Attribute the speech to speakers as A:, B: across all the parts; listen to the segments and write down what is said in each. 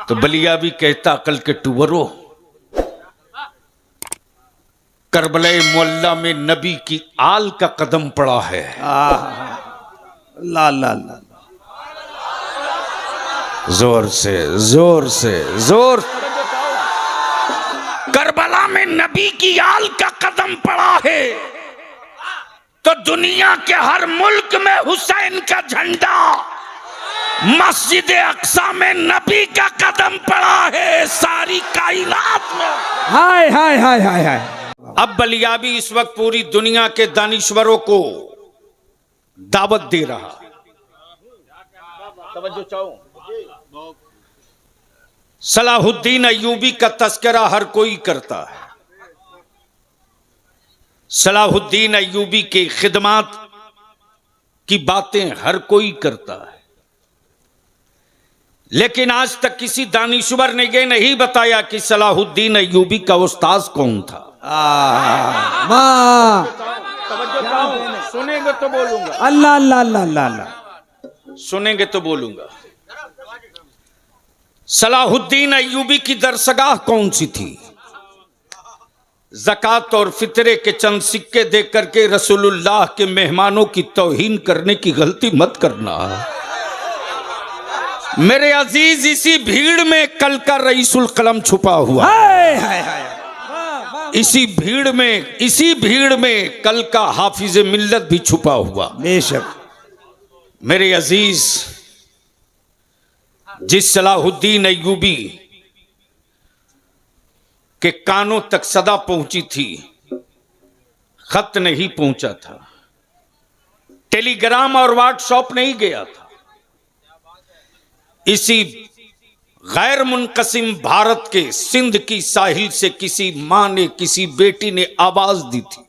A: तो बलिया भी कहता अकल के टुवरो, करबला मोहल्ला में नबी की आल का कदम पड़ा है।
B: ला ला ला
A: जोर से जोर से जोर। करबला में नबी की आल का कदम पड़ा है तो दुनिया के हर मुल्क में हुसैन का झंडा, मस्जिद अक्सा में नबी का कदम पड़ा है, सारी कायनात में।
B: हाय हाय हाय हाय हाय।
A: अब बलियाबी इस वक्त पूरी दुनिया के दानिश्वरों को दावत दे रहा। तवज्जो चाहो। सलाहुद्दीन अय्यूबी का तस्करा हर कोई करता है। सलाहुद्दीन अय्यूबी की खिदमत की बातें हर कोई करता है, लेकिन आज तक किसी दानिश्वर ने यह नहीं बताया कि सलाहुद्दीन अय्यूबी का उस्ताद कौन था। सुनेंगे तो बोलूंगा।
B: अल्लाह अल्लाह अल्लाह अल्लाह।
A: सुनेंगे तो बोलूंगा। सलाहुद्दीन अय्यूबी की दरसगाह कौन सी थी? ज़कात और फितरे के चंद सिक्के दे करके रसूलुल्लाह के मेहमानों की तौहीन करने की गलती मत करना मेरे अजीज। इसी भीड़ में कल का रईसुल कलम छुपा हुआ।
B: हाय हाय हाय।
A: इसी भीड़ में कल का हाफिज मिल्लत भी छुपा हुआ।
B: बेशक।
A: मेरे अजीज, जिस सलाहुद्दीन अय्यूबी के कानों तक सदा पहुंची थी, खत नहीं पहुंचा था, टेलीग्राम और व्हाट्सएप नहीं गया था, इसी गैर मुनकसिम भारत के सिंध की साहिल से किसी मां ने, किसी बेटी ने आवाज दी थी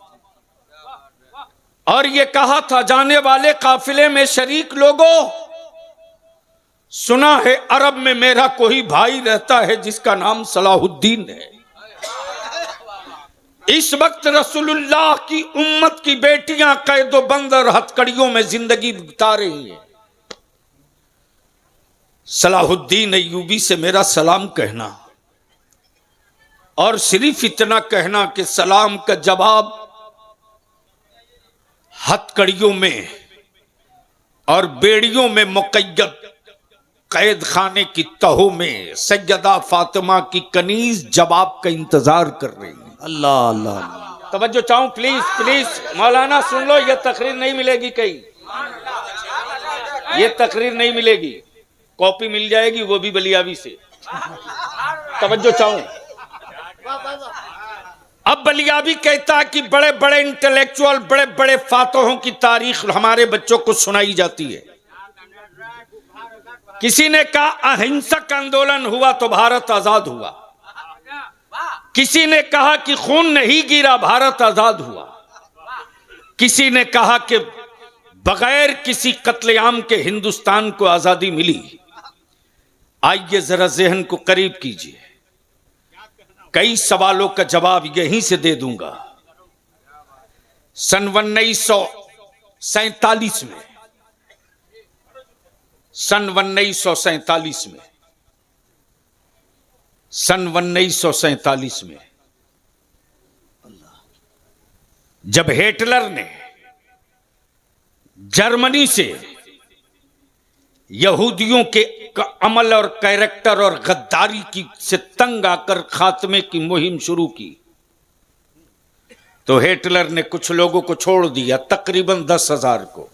A: और यह कहा था, जाने वाले काफिले में शरीक लोगों, सुना है अरब में मेरा कोई भाई रहता है जिसका नाम सलाहुद्दीन है। इस वक्त रसूलुल्लाह की उम्मत की बेटियां कैदो बंद और हथकड़ियों में जिंदगी बिता रही हैं। सलाहुद्दीन अय्यूबी से मेरा सलाम कहना और सिर्फ इतना कहना कि सलाम का जवाब हथकड़ियों में और बेड़ियों में मुक़य्यद कैद खाने की तहों में सैयदा फातिमा की कनीज जवाब का इंतजार कर रही है।
B: अल्लाह अल्लाह।
A: तवज्जो चाहूं प्लीज प्लीज। मौलाना सुन लो, यह तकरीर नहीं मिलेगी कहीं, यह तकरीर नहीं मिलेगी, कॉपी मिल जाएगी वो भी बलियाबी से। तवज्जो चाहूं। अब बलियाबी कहता है कि बड़े बड़े इंटेलेक्चुअल, बड़े बड़े फातहों की तारीख हमारे बच्चों को सुनाई जाती है। किसी ने कहा अहिंसक आंदोलन हुआ तो भारत आजाद हुआ, किसी ने कहा कि खून नहीं गिरा भारत आजाद हुआ, किसी ने कहा कि बगैर किसी कत्लेआम के हिंदुस्तान को आजादी मिली। आइए जरा जहन को करीब कीजिए, कई सवालों का जवाब यहीं से दे दूंगा। सन 1947 में, सन 1947 में, सन 1947 में जब हिटलर ने जर्मनी से यहूदियों के अमल और कैरेक्टर और गद्दारी की से तंग आकर खात्मे की मुहिम शुरू की, तो हिटलर ने कुछ लोगों को छोड़ दिया, तकरीबन 10,000 को।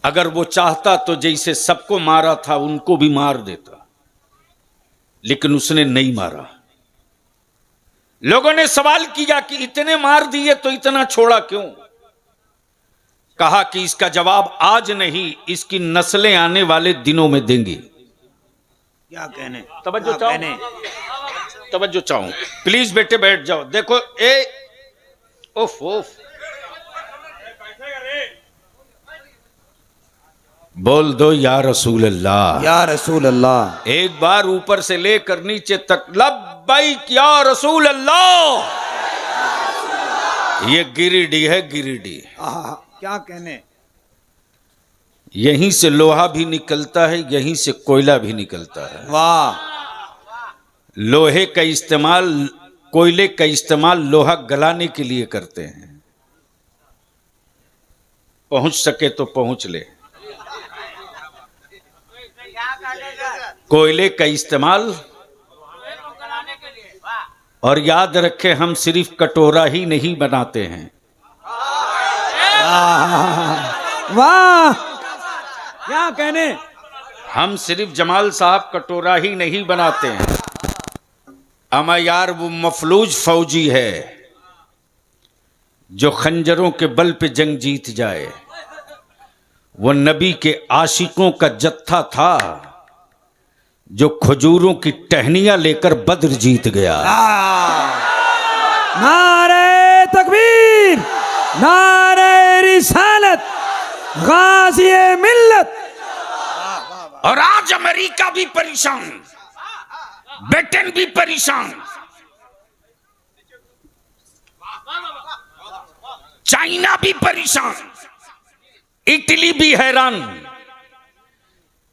A: अगर वो चाहता तो जैसे सबको मारा था उनको भी मार देता, लेकिन उसने नहीं मारा। लोगों ने सवाल किया कि इतने मार दिए तो इतना छोड़ा क्यों? कहा कि इसका जवाब आज नहीं, इसकी नस्लें आने वाले दिनों में देंगी।
B: क्या कहने?
A: तवज्जो चाहूं, तवज्जो चाहूं प्लीज बेटे, बैठ जाओ। देखो उफ उफ, बोल दो या रसूल अल्लाह,
B: या रसूल अल्लाह।
A: एक बार ऊपर से लेकर नीचे तक लब्बैक या रसूल अल्लाह। ये गिरिडीह है, गिरिडीह।
B: क्या कहने?
A: यहीं से लोहा भी निकलता है, यहीं से कोयला भी निकलता है।
B: वाह।
A: लोहे का इस्तेमाल, कोयले का इस्तेमाल लोहा गलाने के लिए करते हैं। पहुंच सके तो पहुंच ले। कोयले का इस्तेमाल, और याद रखें हम सिर्फ कटोरा ही नहीं बनाते हैं।
B: वाह, क्या कहने।
A: हम सिर्फ जमाल साहब कटोरा ही नहीं बनाते हैं। अमा यार वो मफलूज फौजी है जो खंजरों के बल पे जंग जीत जाए। वो नबी के आशिकों का जत्था था जो खजूरों की टहनियां लेकर बद्र जीत गया।
B: नारे तकबीर, नारे रिसालत, गाज़िए मिल्लत।
A: और आज अमेरिका भी परेशान, ब्रिटेन भी परेशान, चाइना भी परेशान, इटली भी हैरान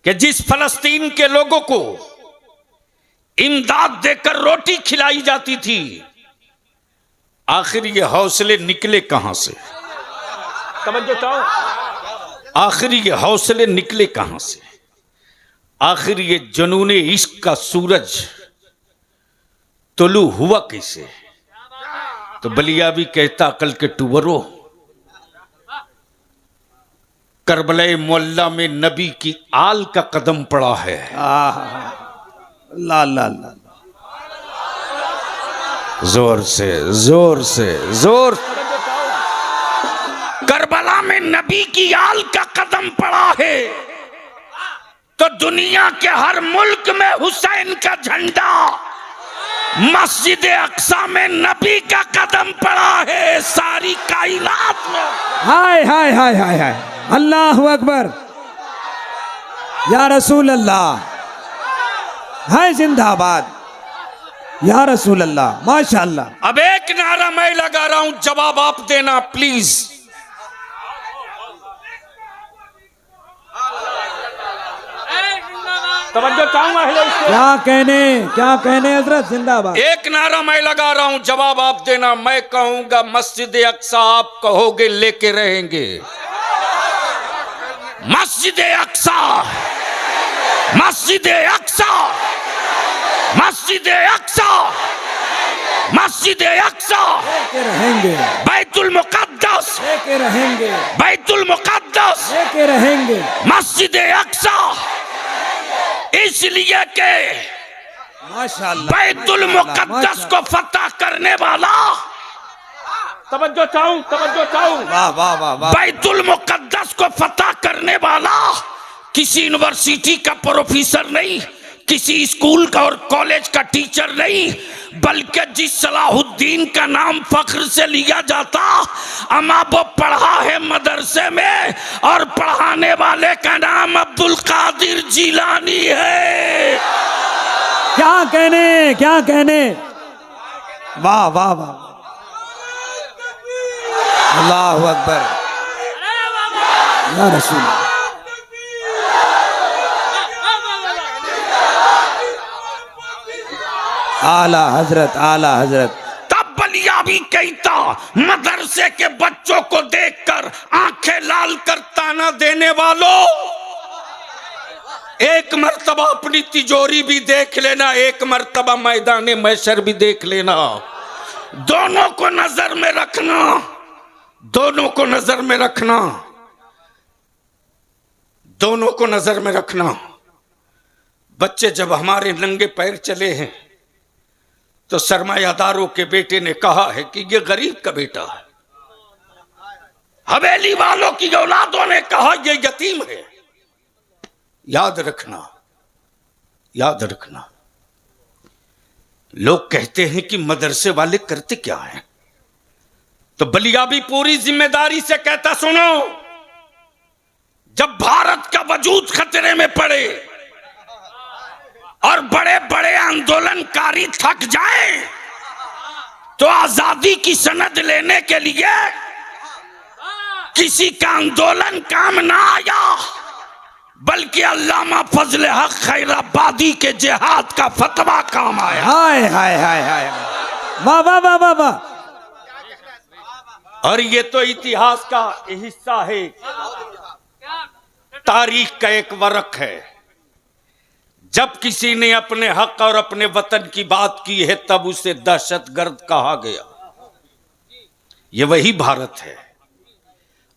A: कि जिस फलस्तीन के लोगों को इमदाद देकर रोटी खिलाई जाती थी, आखिर ये हौसले निकले कहां से? तवज्जो चाहो, आखिर ये हौसले निकले कहां से? आखिर ये जुनून इश्क का सूरज तुलू हुआ कैसे? तो बलिया भी कहता अकल के टुवरो, करबला मोहल्ला में नबी की आल का कदम पड़ा है।
B: ला ला ला,
A: जोर से जोर से जोर। करबला में नबी की आल का कदम पड़ा है तो दुनिया के हर मुल्क में हुसैन का झंडा, मस्जिद अक्सा में नबी का कदम पड़ा है, सारी कायनात में।
B: हाय हाय हाय हाय हाय, अल्लाह अकबर, या रसूल अल्लाह, हाय जिंदाबाद, या रसूल अल्लाह, माशाअल्लाह।
A: अब एक नारा मैं लगा रहा हूं, जवाब आप देना प्लीज। तवज्जो चाहूंगा।
B: क्या कहने हजरत, जिंदाबाद।
A: एक नारा मैं लगा रहा हूं, जवाब आप देना। मैं कहूंगा मस्जिद अक्सा, आप कहोगे लेके रहेंगे। मस्जिद अक्सा, मस्जिद अक्सा, मस्जिद अक्सा, मस्जिद अक्सा,
B: लेके रहेंगे।
A: बैतुल मुकद्दस,
B: लेके रहेंगे।
A: बैतुल मुकद्दस,
B: लेके रहेंगे।
A: मस्जिद अक्सा, इसलिए के
B: माशाअल्लाह,
A: बैतुल मुकद्दस को फतह करने वाला, तवज्जो चाहूं, तवज्जो चाहूं,
B: वाह वाह वाह वाह,
A: बैतुल मुकद्दस को फतह करने वाला किसी यूनिवर्सिटी का प्रोफेसर नहीं, किसी स्कूल का और कॉलेज का टीचर नहीं, बल्कि जिस सलाहुद्दीन का नाम फख्र से लिया जाता, अमा वो पढ़ा है मदरसे में और पढ़ाने वाले का नाम अब्दुल कादिर जिलानी है।
B: क्या कहने, क्या कहने, वाह वाह वाह, अल्लाह अकबर, या रसूल। आला हजरत, आला हजरत।
A: तब बलिया भी कहता, मदरसे के बच्चों को देखकर आंखें लाल कर ताना देने वालों, एक मर्तबा अपनी तिजोरी भी देख लेना, एक मर्तबा मैदान महशर भी देख लेना। दोनों को नजर में रखना, दोनों को नजर में रखना, दोनों को नजर में रखना। बच्चे जब हमारे नंगे पैर चले हैं तो सरमायादारों के बेटे ने कहा है कि ये गरीब का बेटा है, हवेली वालों की औलादों ने कहा ये यतीम है। याद रखना, याद रखना। लोग कहते हैं कि मदरसे वाले करते क्या हैं, तो बलिया भी पूरी जिम्मेदारी से कहता, सुनो, जब भारत का वजूद खतरे में पड़े और बड़े बड़े आंदोलनकारी थक जाएं, तो आजादी की सनद लेने के लिए किसी का आंदोलन काम ना आया, बल्कि अल्लामा फजल हक खैराबादी के जिहाद का फतवा काम आया।
B: हाय हाय हाय हाय, वाह वाह वाह वाह वाह।
A: और ये तो इतिहास का हिस्सा है, तारीख का एक वरक है। जब किसी ने अपने हक और अपने वतन की बात की है तब उसे दहशतगर्द कहा गया। ये वही भारत है।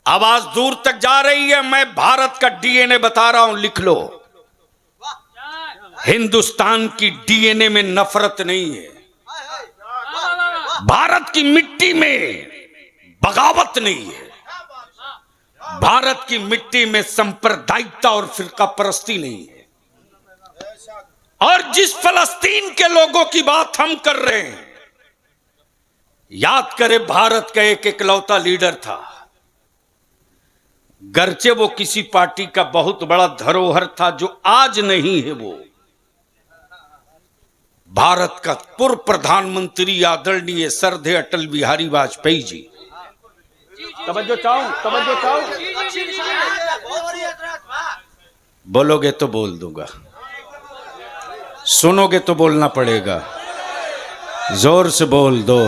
A: आवाज दूर तक जा रही है। मैं भारत का डीएनए बता रहा हूं, लिख लो। हिंदुस्तान की डीएनए में नफरत नहीं है। भारत की मिट्टी में बगावत नहीं है। भारत की मिट्टी में सांप्रदायिकता और फिरका परस्ती नहीं है। और जिस फलस्तीन के लोगों की बात हम कर रहे हैं, याद करें भारत का एक इकलौता लीडर था। गर्चे वो किसी पार्टी का बहुत बड़ा धरोहर था जो आज नहीं है। वो भारत का पूर्व प्रधानमंत्री आदरणीय श्रद्धेय अटल बिहारी वाजपेयी जी। तवज्जो चाहूं। बोलोगे तो बोल दूंगा, सुनोगे तो बोलना पड़ेगा। जोर से बोल दो,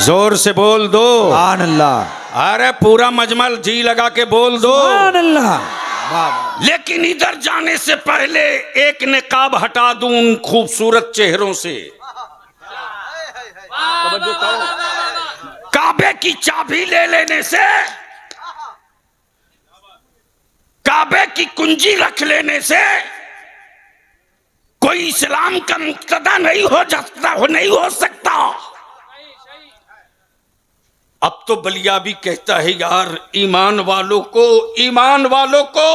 A: जोर से बोल दो।
B: सुभान अल्लाह,
A: अरे पूरा मजमल जी लगा के बोल दो।
B: सुभान अल्लाह, वाह वाह।
A: लेकिन इधर जाने से पहले एक निकाब हटा दूं उन खूबसूरत चेहरों से। काबे की चाबी ले लेने से, काबे की कुंजी रख लेने से कोई इस्लाम का मुक्तदा नहीं हो सकता। अब तो बलिया भी कहता है यार, ईमान वालों को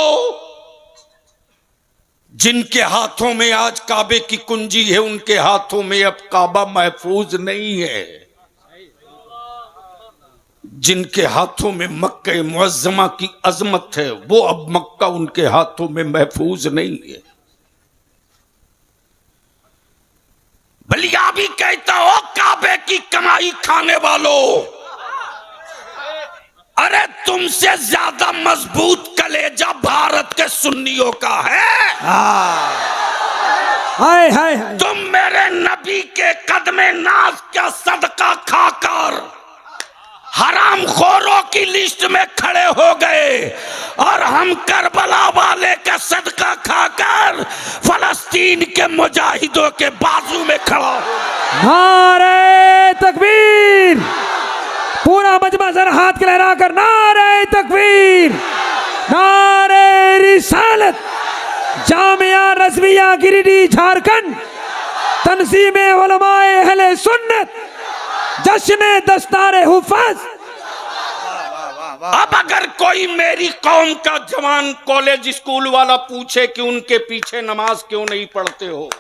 A: जिनके हाथों में आज काबे की कुंजी है, उनके हाथों में अब काबा महफूज नहीं है। जिनके हाथों में मक्का मुअज्जमा की अजमत है, वो अब मक्का उनके हाथों में महफूज नहीं है। बलिया भी कहता हो काबे की कमाई खाने वालों, अरे तुमसे ज्यादा मजबूत कलेजा भारत के सुन्नियों का है।
B: हाय हाय हाय।
A: तुम मेरे नबी के कदमे नाज का सदका खाकर हराम खोरों की लिस्ट में खड़े हो गए, और हम करबला वाले का सदका खाकर फलस्तीन के मुजाहिदों के बाजू में खड़ा हो गए।
B: नारे तकबीर, पूरा मजमा जरा हाथ के लहरा कर नारे तकबीर, नारे रिसालत। जामिया रज़विया गिरिडीह झारखंड, तंजीमे उलमाए अहले सुन्नत, जश्न दस्तारे हुफ़ाज़।
A: अब अगर कोई मेरी कौम का जवान कॉलेज स्कूल वाला पूछे कि उनके पीछे नमाज क्यों नहीं पढ़ते हो,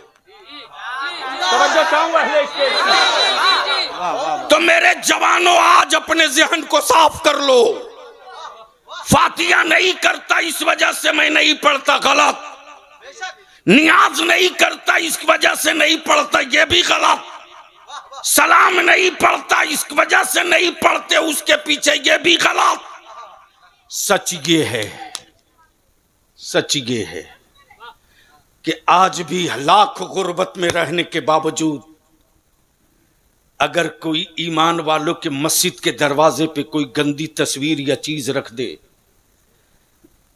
A: तो मेरे जवानों आज अपने जहन को साफ कर लो। फातिहा नहीं करता इस वजह से मैं नहीं पढ़ता, गलत। नियाज नहीं करता इस वजह से नहीं पढ़ता, यह भी गलत। सलाम नहीं पढ़ता इस वजह से नहीं पढ़ते, उसके पीछे यह भी गलत। सच ये है कि आज भी लाख गुर्बत में रहने के बावजूद अगर कोई ईमान वालों के मस्जिद के दरवाजे पे कोई गंदी तस्वीर या चीज रख दे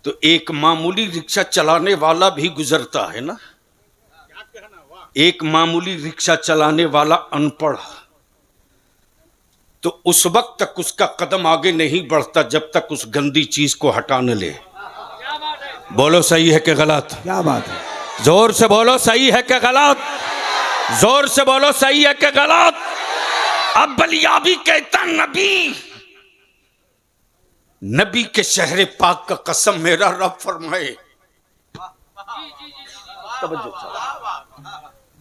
A: तो एक मामूली रिक्शा चलाने वाला भी गुजरता है ना। एक मामूली रिक्शा चलाने वाला अनपढ़, तो उस वक्त तक उसका कदम आगे नहीं बढ़ता जब तक उस गंदी चीज को हटा न ले। बोलो सही है कि गलत?
B: क्या बात है,
A: जोर से बोलो सही है कि गलत? जोर से बोलो सही है कि गलत? अब बलियाबी कहता नबी के शहर पाक का कसम मेरा रब फरमाए,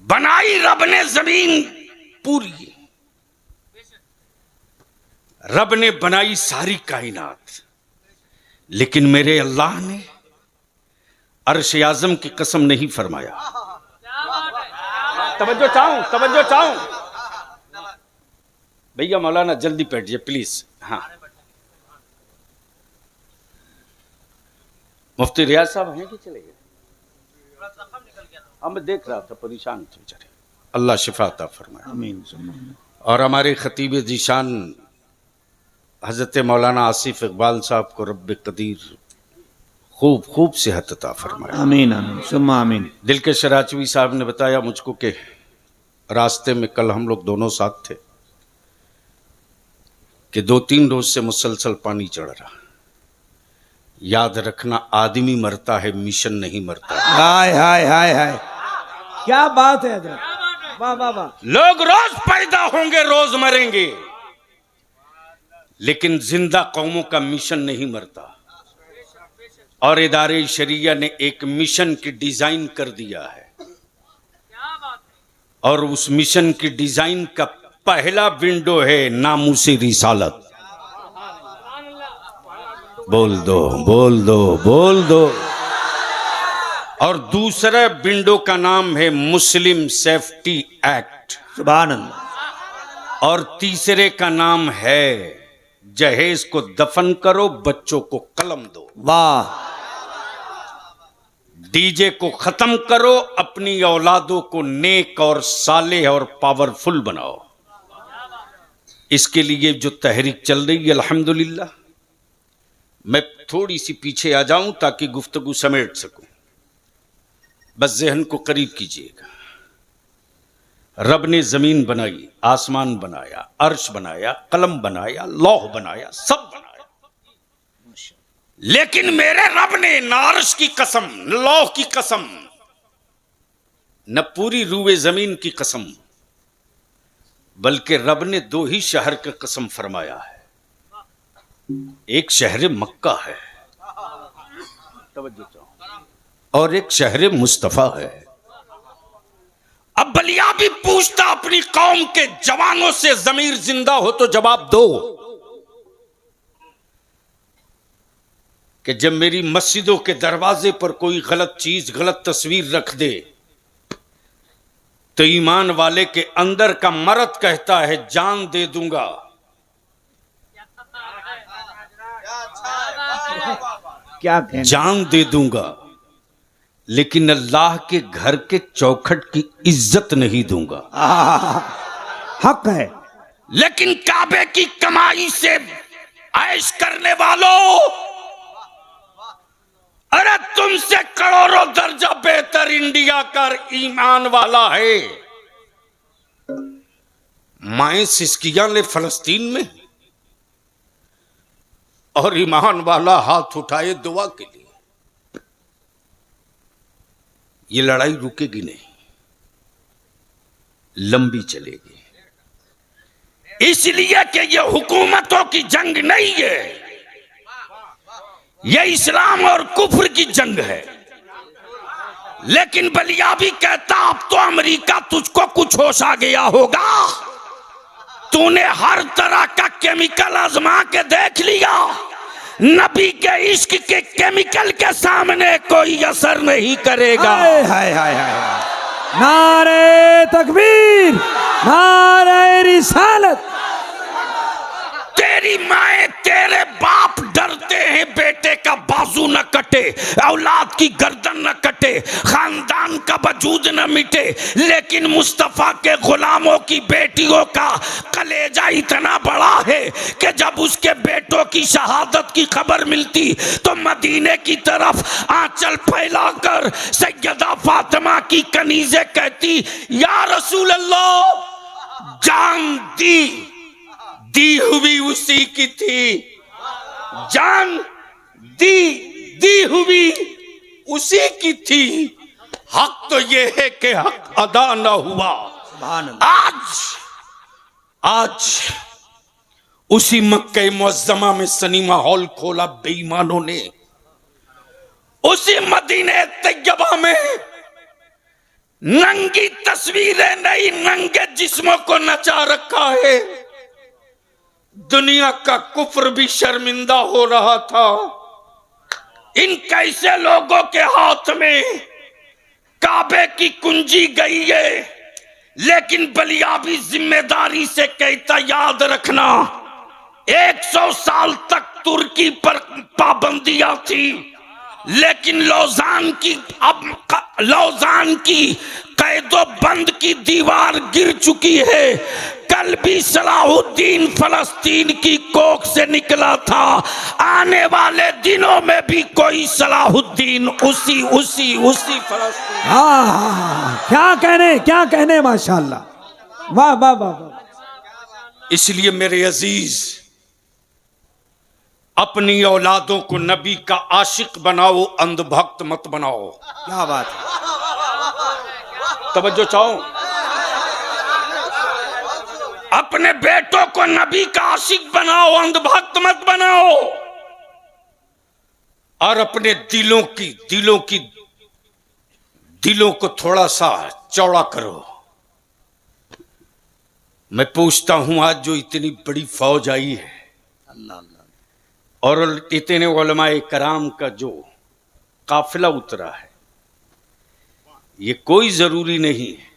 A: बनाई रब ने जमीन पूरी, रब ने बनाई सारी कायनात, लेकिन मेरे अल्लाह ने अर्श आजम की कसम नहीं फरमाया। तवज्जो चाहूं भैया, मौलाना जल्दी बैठ जाइए प्लीज। हाँ, मुफ्ती रियाज साहब हैं कि चले गए? हाँ, मैं देख रहा था, परेशान थे बेचारे। अल्लाह शिफा अता फरमाए।
B: आमीन।
A: और हमारे खतीब जीशान हजरत मौलाना आसिफ इकबाल साहब को रब कदीर खूब खूब सेहत अता फरमाए।
B: आमीन आमीन सुम्मा आमीन।
A: दिल के शराचवी साहब ने बताया मुझको कि रास्ते में कल हम लोग दोनों साथ थे कि 2-3 रोज से मुसलसल पानी चढ़ रहा। याद रखना, आदमी मरता है, मिशन नहीं मरता।
B: हाय हाय हाय हाय, क्या बात है हजरत, वाह वाह वाह।
A: लोग रोज पैदा होंगे, रोज मरेंगे, लेकिन जिंदा कौमों का मिशन नहीं मरता। और इदारे शरिया ने एक मिशन की डिजाइन कर दिया है, और उस मिशन की डिजाइन का पहला विंडो है नामूसी रिसालत। बोल दो बोल दो बोल दो। और दूसरा विंडो का नाम है मुस्लिम सेफ्टी एक्ट,
B: सुभान अल्लाह।
A: और तीसरे का नाम है जहेज को दफन करो, बच्चों को कलम दो।
B: वाह।
A: डीजे को खत्म करो, अपनी औलादों को नेक और सालेह और पावरफुल बनाओ। इसके लिए जो तहरीक चल रही है अल्हम्दुलिल्लाह, मैं थोड़ी सी पीछे आ जाऊं ताकि गुफ्तगू समेट सकूं। बस जहन को करीब कीजिएगा। रब ने जमीन बनाई, आसमान बनाया, अर्श बनाया, कलम बनाया, लौह बनाया, सब बनाया, लेकिन मेरे रब ने न अर्श की कसम, न लौह की कसम, न पूरी रूए जमीन की कसम, बल्कि रब ने 2 ही शहर की कसम फरमाया है। एक शहर मक्का है, तवज्जो चाहो, और एक शहर मुस्तफा है। अब बलिया भी पूछता अपनी कौम के जवानों से, जमीर जिंदा हो तो जवाब दो कि जब मेरी मस्जिदों के दरवाजे पर कोई गलत चीज, गलत तस्वीर रख दे तो ईमान वाले के अंदर का मर्द कहता है जान दे दूंगा।
B: क्या कहना?
A: जान दे दूंगा, लेकिन अल्लाह के घर के चौखट की इज्जत नहीं दूंगा।
B: हक है।
A: लेकिन काबे की कमाई से ऐश करने वालों, अरे तुमसे करोड़ों दर्जा बेहतर इंडिया का ईमान वाला है। माए सिस्किया ने फलस्तीन में, और ईमान वाला हाथ उठाए दुआ के लिए। ये लड़ाई रुकेगी नहीं, लंबी चलेगी, इसलिए कि ये हुकूमतों की जंग नहीं है, ये इस्लाम और कुफ्र की जंग है। लेकिन बलिया भी कहता अब तो अमेरिका तुझको कुछ होश आ गया होगा, तूने हर तरह का केमिकल आजमा के देख लिया, नबी के इश्क के केमिकल के सामने कोई असर नहीं करेगा।
B: हाय हाय हाय हाय, नारे तकबीर, नारे रिसालत।
A: तेरी माए तेरे बाप डरते हैं बेटे का बाजू न कटे, औलाद की गर्दन न कटे, खानदान का वजूद न मिटे, लेकिन मुस्तफा के गुलामों की बेटियों का कलेजा इतना बड़ा है कि जब उसके बेटों की शहादत की खबर मिलती तो मदीने की तरफ आंचल फैलाकर सैयदा फातिमा की कनीज़े कहती, या रसूल अल्लाह, जान दी हुई उसी की थी, जान दी हुई उसी की थी, हक तो ये है कि हक अदा न हुआ। आज उसी मक्के मुअज्जमा में सिनेमा हॉल खोला बेईमानों ने, उसी मदीने तैयबा में नंगी तस्वीरें नहीं, नंगे जिस्मों को नचा रखा है। दुनिया का कुफ्र भी शर्मिंदा हो रहा था। इन कैसे लोगों के हाथ में काबे की कुंजी गई है, लेकिन बलिया भी जिम्मेदारी से कहता, याद रखना 100 साल तक तुर्की पर पाबंदियां थी, लेकिन लौजान की कैदो बंद की दीवार गिर चुकी है। कल भी सलाहुद्दीन फलस्तीन की कोख से निकला था, आने वाले दिनों में भी कोई सलाहुद्दीन उसी फलस्तीन।
B: हाँ हाँ हाँ, क्या कहने माशाल्लाह, वाह वाह वाह वाह।
A: इसलिए मेरे अजीज, अपनी औलादों को नबी का आशिक बनाओ, अंधभक्त मत बनाओ।
B: क्या बात है,
A: तवज्जो चाहो। अपने बेटों को नबी का आशिक बनाओ, अंधभक्त मत बनाओ। और अपने दिलों को थोड़ा सा चौड़ा करो। मैं पूछता हूं, आज जो इतनी बड़ी फौज आई है
B: अल्लाह अल्लाह,
A: और इतने उलमाए कराम का जो काफिला उतरा है, ये कोई जरूरी नहीं है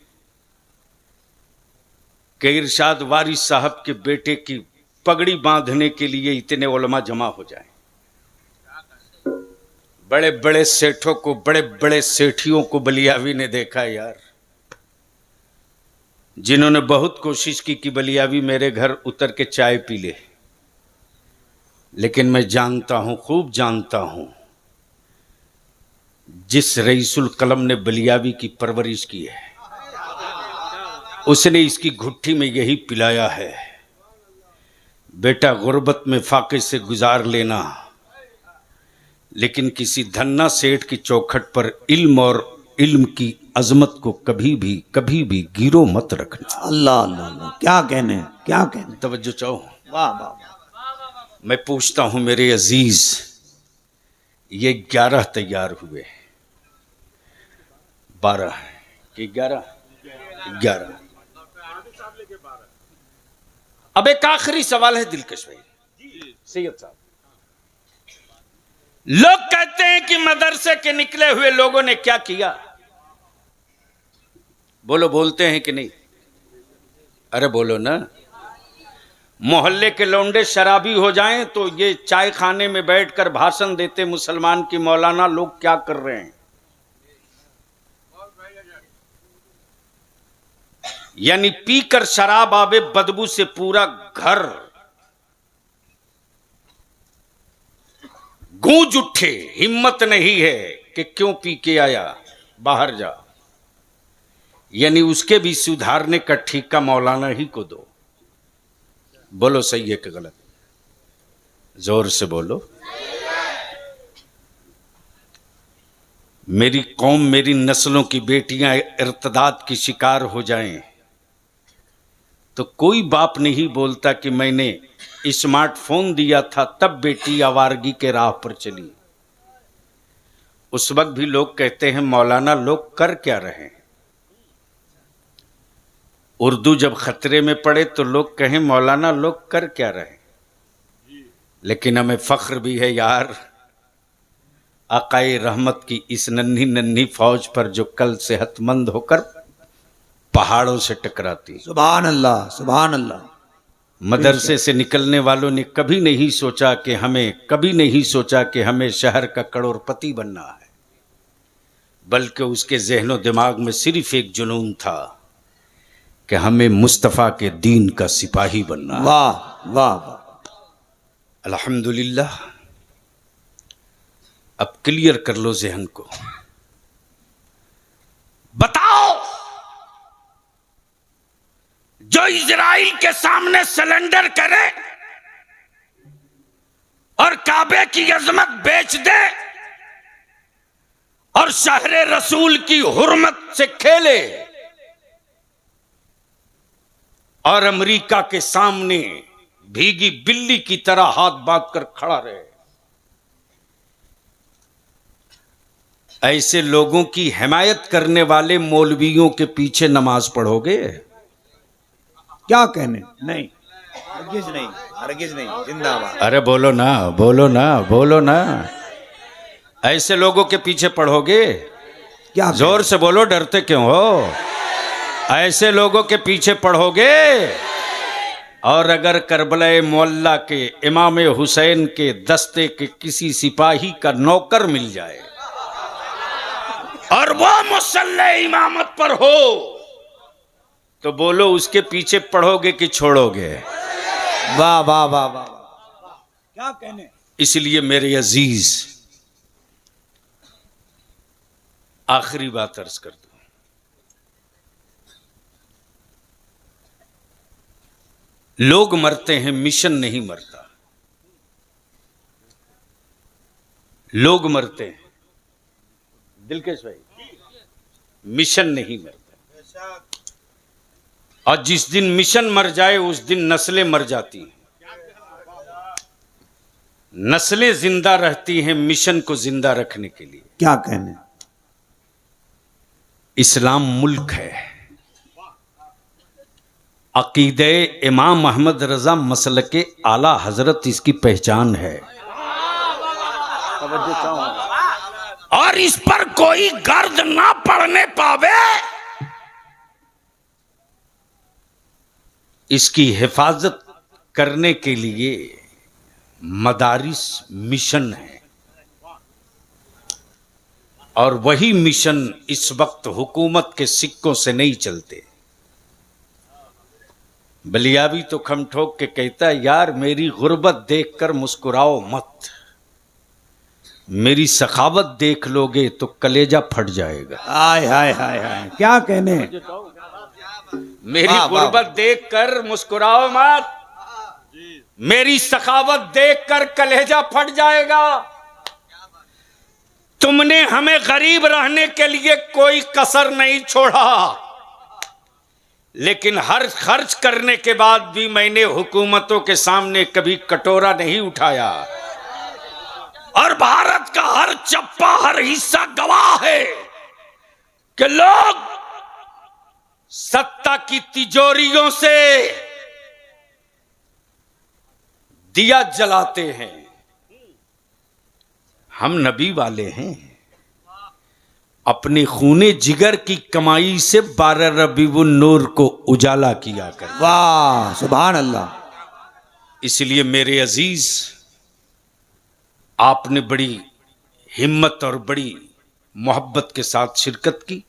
A: कि इरशाद वारिस साहब के बेटे की पगड़ी बांधने के लिए इतने उलमा जमा हो जाएं। बड़े बड़े सेठों को, बड़े बड़े सेठियों को बलियावी ने देखा यार, जिन्होंने बहुत कोशिश की कि बलियावी मेरे घर उतर के चाय पी ले। लेकिन मैं जानता हूं, खूब जानता हूं, जिस रईसुल कलम ने बलियावी की परवरिश की है, उसने इसकी घुट्टी में यही पिलाया है, बेटा गुर्बत में फाके से गुजार लेना, लेकिन किसी धन्ना सेठ की चौखट पर इल्म और इल्म की अजमत को कभी भी गिरो मत रखना।
B: अल्लाह अल्लाह अल्लाह, क्या कहने।
A: तवज्जो चाहो।
B: वाह वाह,
A: मैं पूछता हूं मेरे अजीज, ये 11 तैयार हुए, 12 कि 11। अब एक आखिरी सवाल है दिलकश भाई, सैयद साहब। लोग कहते हैं कि मदरसे के निकले हुए लोगों ने क्या किया? बोलो, बोलते हैं कि नहीं? अरे बोलो ना। मोहल्ले के लौंडे शराबी हो जाएं तो ये चाय खाने में बैठकर भाषण देते मुसलमान की मौलाना लोग क्या कर रहे हैं। यानी पीकर शराब आवे, बदबू से पूरा घर गूंज उठे, हिम्मत नहीं है कि क्यों पी के आया, बाहर जा। यानी उसके भी सुधारने का ठीका मौलाना ही को दो। बोलो सही है कि गलत? जोर से बोलो। मेरी कौम, मेरी नस्लों की बेटियां इर्तदाद की शिकार हो जाएं तो कोई बाप नहीं बोलता कि मैंने स्मार्टफोन दिया था तब बेटी आवारगी के राह पर चली। उस वक्त भी लोग कहते हैं मौलाना लोग कर क्या रहे हैं। उर्दू जब खतरे में पड़े तो लोग कहें मौलाना लोग कर क्या रहे हैं। लेकिन हमें फख्र भी है यार, आकाए रहमत की इस नन्ही नन्ही फौज पर जो कल सेहतमंद होकर पहाड़ों से टकराती।
B: सुभान अल्लाह, सुभान अल्लाह।
A: मदरसे से निकलने वालों ने कभी नहीं सोचा कि हमें शहर का करोड़पति बनना है, बल्कि उसके ज़हनो दिमाग में सिर्फ एक जुनून था कि हमें मुस्तफ़ा के दीन का सिपाही बनना है।
B: वाह वाह वाह,
A: अल्हम्दुलिल्लाह। अब क्लियर कर लो ज़हन को। बताओ, जो इजराइल के सामने सरेंडर करे और काबे की अजमत बेच दे और शहरे रसूल की हुर्मत से खेले और अमेरिका के सामने भीगी बिल्ली की तरह हाथ बांध कर खड़ा रहे, ऐसे लोगों की हिमायत करने वाले मौलवियों के पीछे नमाज पढ़ोगे?
B: क्या कहने। नहीं, हरगिज नहीं, हरगिज नहीं, जिंदाबाद।
A: अरे बोलो ना, बोलो ना, बोलो ना। ऐसे लोगों के पीछे पढ़ोगे?
B: क्या
A: जोर से बोलो, डरते क्यों हो? ऐसे लोगों के पीछे पढ़ोगे और अगर करबला मोहल्ला के इमाम हुसैन के दस्ते के किसी सिपाही का नौकर मिल जाए और वो मुसल्ले इमामत पर हो तो बोलो उसके पीछे पढ़ोगे कि छोड़ोगे?
B: वाह वाह वाह वाह, क्या कहने।
A: इसलिए मेरे अजीज, आखिरी बात अर्ज कर दूं, लोग मरते हैं, मिशन नहीं मरता। लोग मरते हैं, दिलकेश भाई, मिशन नहीं मरता। और जिस दिन मिशन मर जाए उस दिन नस्लें मर जाती हैं। नस्लें जिंदा रहती हैं मिशन को जिंदा रखने के लिए।
B: क्या कहने।
A: इस्लाम मुल्क है। अकीदे इमाम अहमद रजा मसलके आला हजरत इसकी पहचान है और इस पर कोई गर्द ना पड़ने पावे, इसकी हिफाजत करने के लिए मदारिस मिशन है। और वही मिशन इस वक्त हुकूमत के सिक्कों से नहीं चलते। बलियाबी तो खम ठोक के कहता है, यार मेरी गुर्बत देखकर मुस्कुराओ मत, मेरी सखावत देख लोगे तो कलेजा फट जाएगा।
B: हाय हाय हाय हाय, क्या कहने।
A: मेरी गुर्बत देखकर मुस्कुराओ मत, मेरी सखावत देखकर कलेजा फट जाएगा। तुमने हमें गरीब रहने के लिए कोई कसर नहीं छोड़ा, लेकिन हर खर्च करने के बाद भी मैंने हुकूमतों के सामने कभी कटोरा नहीं उठाया। और भारत का हर चप्पा, हर हिस्सा गवाह है कि लोग सत्ता की तिजोरियों से दिया जलाते हैं। हम नबी वाले हैं, अपने खूने जिगर की कमाई से 12 रबीउन नूर को उजाला किया कर।
B: वाह सुभान अल्लाह।
A: इसलिए मेरे अजीज, आपने बड़ी हिम्मत और बड़ी मोहब्बत के साथ शिरकत की।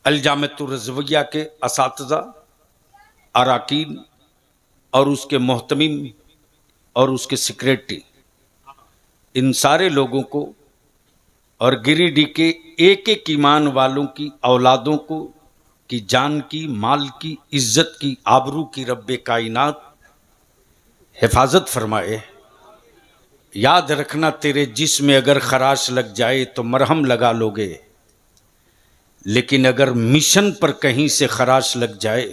A: अल-जामिअतुर रज़विय्या के असातिज़ा, अराकीन और उसके मोहतमीम और उसके सेक्रेटरी, इन सारे लोगों को और गिरिडीह के एक एक ईमान वालों की औलादों को की जान की, माल की, इज्जत की, आबरू की रब्बे कायनात हिफाजत फरमाए। याद रखना, तेरे जिस्म में अगर खराश लग जाए तो मरहम लगा लोगे, लेकिन अगर मिशन पर कहीं से खराश लग जाए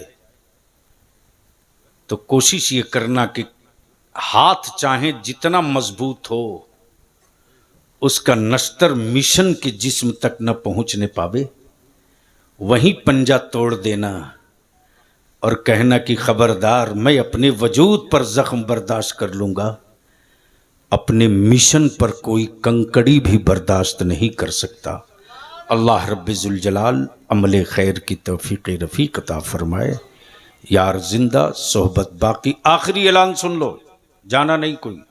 A: तो कोशिश ये करना कि हाथ चाहे जितना मजबूत हो, उसका नश्तर मिशन के जिस्म तक न पहुंचने पावे। वहीं पंजा तोड़ देना और कहना कि खबरदार, मैं अपने वजूद पर जख्म बर्दाश्त कर लूंगा, अपने मिशन पर कोई कंकड़ी भी बर्दाश्त नहीं कर सकता। अल्लाह रब्बुल जलाल अमले खैर की तौफीक रफ़ीक अता फरमाए। यार जिंदा सोहबत बाकी। आखिरी ऐलान सुन लो, जाना नहीं कोई।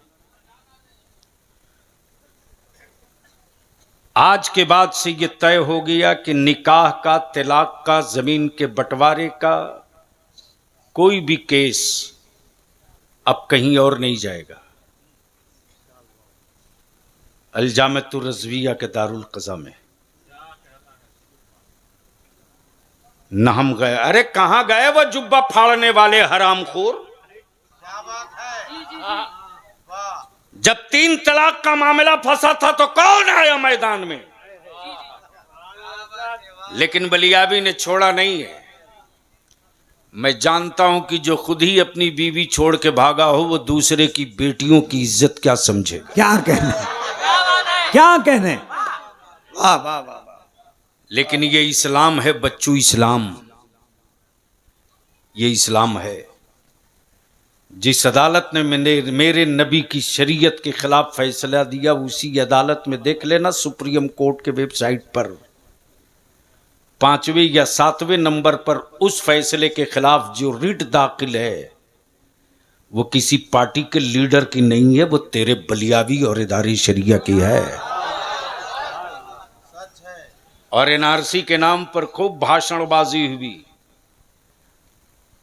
A: आज के बाद से ये तय हो गया कि निकाह का, तलाक का, जमीन के बंटवारे का कोई भी केस अब कहीं और नहीं जाएगा। अल-जामिअतुर रज़विय्या के दारुल क़ज़ा में न हम गए। अरे कहां गए वो जुब्बा फाड़ने वाले हरामखोर? जब 3 तलाक का मामला फंसा था तो कौन आया मैदान में? लेकिन बलियाबी ने छोड़ा नहीं है। मैं जानता हूं कि जो खुद ही अपनी बीवी छोड़ के भागा हो, वो दूसरे की बेटियों की इज्जत क्या समझेगा।
B: क्या कहने, क्या कहने। वाह वाह वाह।
A: लेकिन ये इस्लाम है बच्चू, इस्लाम, ये इस्लाम है। जिस अदालत ने मेरे नबी की शरीयत के खिलाफ फैसला दिया, उसी अदालत में देख लेना सुप्रीम कोर्ट के वेबसाइट पर 5वें या 7वें नंबर पर उस फैसले के खिलाफ जो रिट दाखिल है वो किसी पार्टी के लीडर की नहीं है, वो तेरे बलियावी और इदारे शरिया की है। और एनआरसी के नाम पर खूब भाषणबाजी हुई,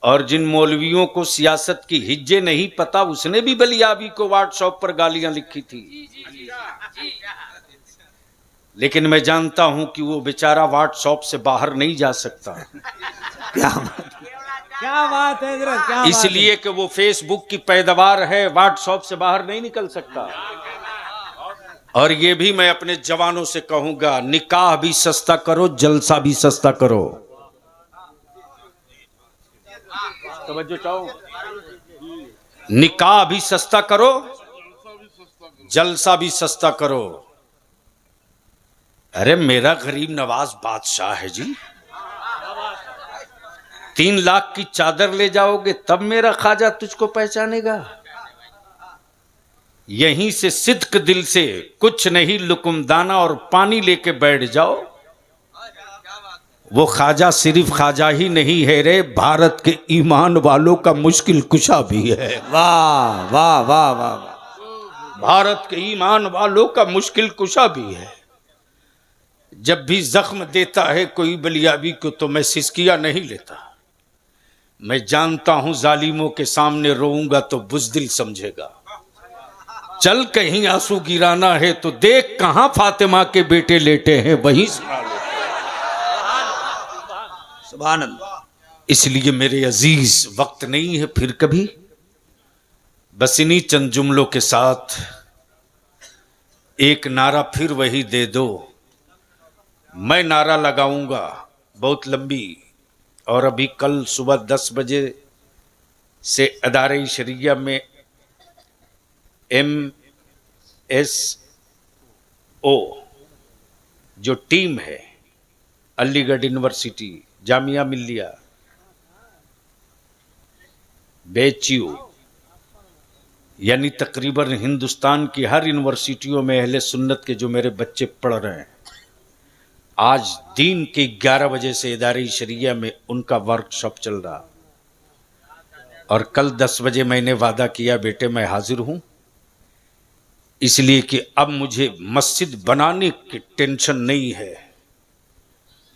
A: और जिन मौलवियों को सियासत की हिज्जे नहीं पता उसने भी बलियावी को व्हाट्सएप पर गालियां लिखी थी। लेकिन मैं जानता हूं कि वो बेचारा व्हाट्सएप से बाहर नहीं जा सकता।
B: क्या बात है हजरत, क्या
A: इसलिए कि वो फेसबुक की पैदावार है, व्हाट्सएप से बाहर नहीं निकल सकता। और ये भी मैं अपने जवानों से कहूंगा, निकाह भी सस्ता करो, जलसा भी सस्ता करो। तवज्जो चाहो, निकाह भी सस्ता करो, जलसा भी सस्ता करो। अरे मेरा गरीब नवाज बादशाह है जी, 3 लाख की चादर ले जाओगे तब मेरा ख्वाजा तुझको पहचानेगा। यहीं से सिद्क दिल से कुछ नहीं लुकुमदाना और पानी लेके बैठ जाओ। वो ख्वाजा सिर्फ ख्वाजा ही नहीं है रे, भारत के ईमान वालों का मुश्किल कुशा भी है।
B: वाह वाह वाह वाह वाह।
A: भारत के ईमान वालों का मुश्किल कुशा भी है। जब भी जख्म देता है कोई बलियावी को तो मैं सिसकिया नहीं लेता। मैं जानता हूं जालिमों के सामने रोऊंगा तो बुज़दिल समझेगा। चल कहीं आंसू गिराना है तो देख कहां फातिमा के बेटे लेटे हैं, वहीं सुना लो।
B: सुभान अल्लाह।
A: इसलिए मेरे अजीज, वक्त नहीं है फिर कभी, बस इन्हीं चंद जुमलों के साथ एक नारा फिर वही दे दो। मैं नारा लगाऊंगा बहुत लंबी, और अभी कल सुबह 10 बजे से अदारे शरिया में MSO जो टीम है, अलीगढ़ यूनिवर्सिटी, जामिया मिल्लिया, BHU, यानी तकरीबन हिंदुस्तान की हर यूनिवर्सिटियों में अहले सुन्नत के जो मेरे बच्चे पढ़ रहे हैं, आज दिन के 11 बजे से इदारे शरिया में उनका वर्कशॉप चल रहा। और कल 10 बजे मैंने वादा किया बेटे मैं हाजिर हूं, इसलिए कि अब मुझे मस्जिद बनाने की टेंशन नहीं है,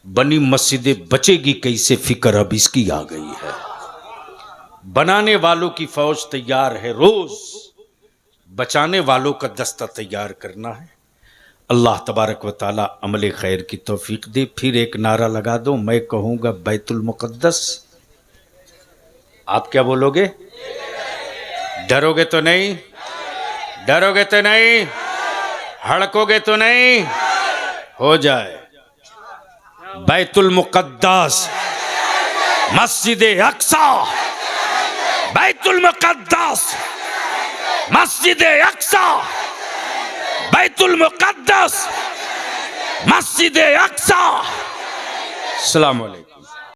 A: बनी मस्जिदें बचेगी कैसे फिक्र अब इसकी आ गई है। बनाने वालों की फौज तैयार है, रोज बचाने वालों का दस्ता तैयार करना है। अल्लाह तबारक व ताला अमल खैर की तौफीक दे। फिर एक नारा लगा दो, मैं कहूँगा बैतुल मुक़द्दस। आप क्या बोलोगे? डरोगे तो नहीं? डरोगे तो नहीं? हड़कोगे तो नहीं? हो जाए। बैतुल मुक़द्दस, मस्जिद अक्सा, बैतुल मुक़द्दस, मस्जिद अक्सा, बैतुल मुक़द्दस, मस्जिद अक्सा। अस्सलाम वालेकुम।